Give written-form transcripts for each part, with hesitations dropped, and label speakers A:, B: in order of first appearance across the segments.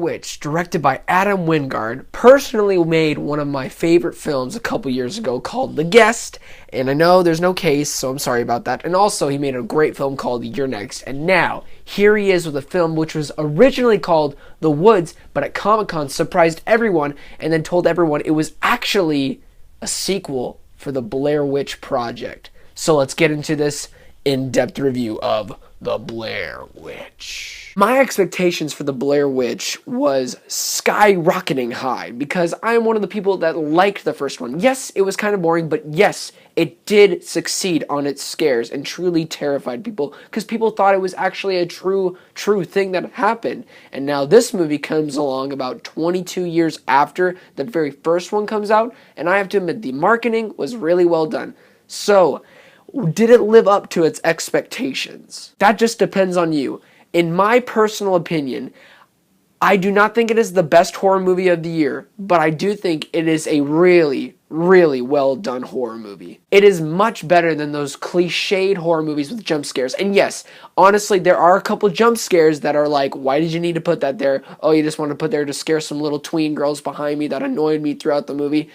A: Witch, directed by Adam Wingard, personally made one of my favorite films a couple years ago called The Guest, and I know there's no case, so I'm sorry about that. And also, he made a great film called You're Next, and now, here he is with a film which was originally called The Woods, but at Comic-Con surprised everyone, and then told everyone it was actually a sequel for the Blair Witch Project. So let's get into this in-depth review of the Blair Witch. My expectations for the Blair Witch was skyrocketing high because I am one of the people that liked the first one. Yes, it was kind of boring, but yes, it did succeed on its scares and truly terrified people because people thought it was actually a true thing that happened. And now this movie comes along about 22 years after the very first one comes out, and I have to admit the marketing was really well done. So, did it live up to its expectations? That just depends on you. In my personal opinion, I do not think it is the best horror movie of the year, but I do think it is a really well done horror movie. It is much better than those cliched horror movies with jump scares. And yes, honestly, there are a couple jump scares that are like, why did you need to put that there? Oh, you just want to put there to scare some little tween girls behind me that annoyed me throughout the movie.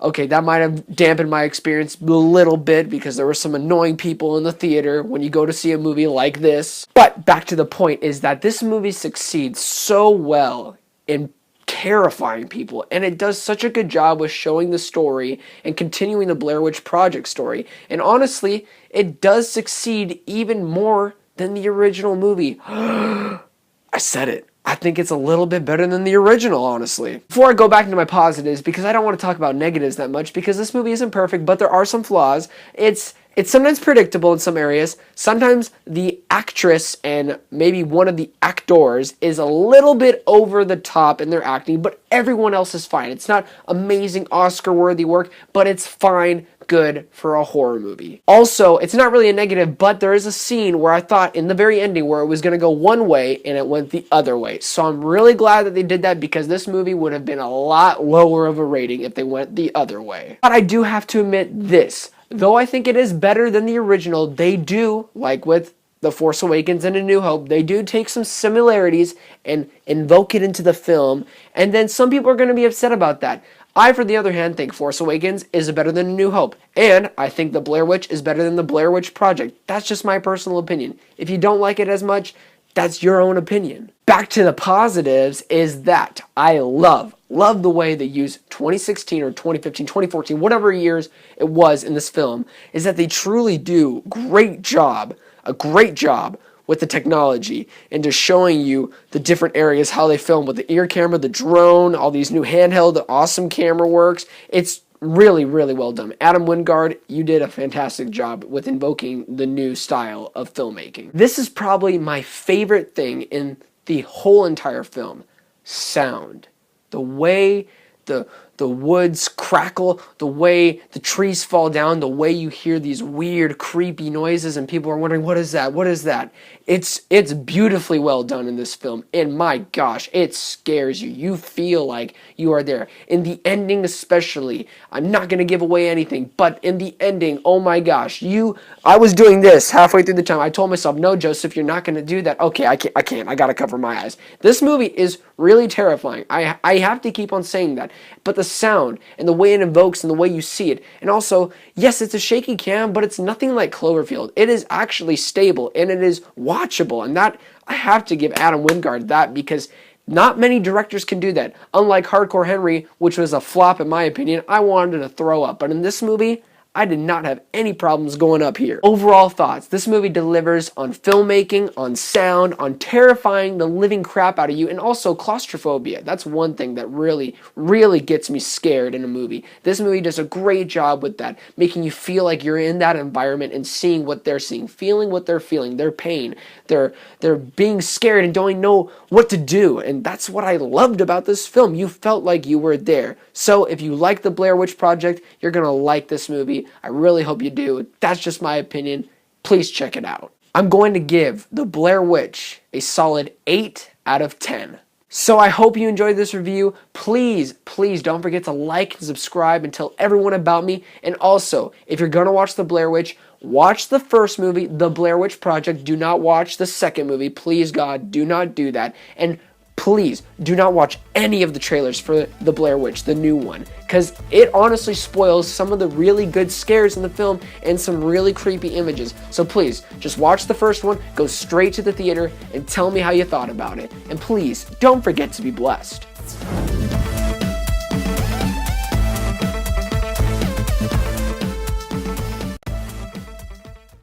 A: Okay, that might have dampened my experience a little bit because there were some annoying people in the theater when you go to see a movie like this. But back to the point is that this movie succeeds so well in terrifying people, and it does such a good job with showing the story and continuing the Blair Witch Project story. And honestly, it does succeed even more than the original movie. I said it. I think it's a little bit better than the original, honestly. Before I go back into my positives, because I don't want to talk about negatives that much, because this movie isn't perfect, but there are some flaws. It's sometimes predictable in some areas. Sometimes the actress and maybe one of the actors is a little bit over the top in their acting, but everyone else is fine. It's not amazing Oscar-worthy work, but it's fine, good for a horror movie. Also, it's not really a negative, but there is a scene where I thought in the very ending where it was going to go one way and it went the other way. So I'm really glad that they did that because this movie would have been a lot lower of a rating if they went the other way. But I do have to admit this. Though I think it is better than the original, they do, like with The Force Awakens and A New Hope, they do take some similarities and invoke it into the film, and then some people are going to be upset about that. I, for the other hand, think Force Awakens is better than A New Hope, and I think The Blair Witch is better than The Blair Witch Project. That's just my personal opinion. If you don't like it as much, that's your own opinion. Back to the positives is that I love the way they use 2016 or 2015, 2014, whatever years it was in this film, is that they truly do a great job with the technology and just showing you the different areas, how they film with the ear camera, the drone, all these new handheld, the awesome camera works. It's really well done. Adam Wingard, you did a fantastic job with invoking the new style of filmmaking. This is probably my favorite thing in the whole entire film. Sound. The way the woods crackle, the way the trees fall down, the way you hear these weird, creepy noises and people are wondering, what is that? What is that? It's beautifully well done in this film, and my gosh, it scares you. You feel like you are there. In the ending especially, I'm not going to give away anything, but in the ending, oh my gosh, I was doing this halfway through the time. I told myself, no, Joseph, you're not going to do that. Okay, I can't. I got to cover my eyes. This movie is really terrifying. I have to keep on saying that, but the sound and the way it invokes and the way you see it, and also, yes, it's a shaky cam, but it's nothing like Cloverfield. It is actually stable, and it is watchable, and that I have to give Adam Wingard that because not many directors can do that. Unlike Hardcore Henry, which was a flop in my opinion, I wanted to throw up, but in this movie, I did not have any problems going up here. Overall thoughts, this movie delivers on filmmaking, on sound, on terrifying the living crap out of you, and also claustrophobia. That's one thing that really gets me scared in a movie. This movie does a great job with that, making you feel like you're in that environment and seeing what they're seeing, feeling what they're feeling, their pain. They're being scared and don't know what to do, and that's what I loved about this film. You felt like you were there. So if you like the Blair Witch Project, you're gonna like this movie. I really hope you do. That's just my opinion. Please check it out. I'm going to give The Blair Witch a solid 8 out of 10. So I hope you enjoyed this review. Please don't forget to like and subscribe and tell everyone about me. And also, if you're going to watch The Blair Witch, watch the first movie, The Blair Witch Project. Do not watch the second movie. Please, God, do not do that. And please do not watch any of the trailers for the Blair Witch, the new one, because it honestly spoils some of the really good scares in the film and some really creepy images. So please, just watch the first one, go straight to the theater, and tell me how you thought about it. And please, don't forget to be blessed.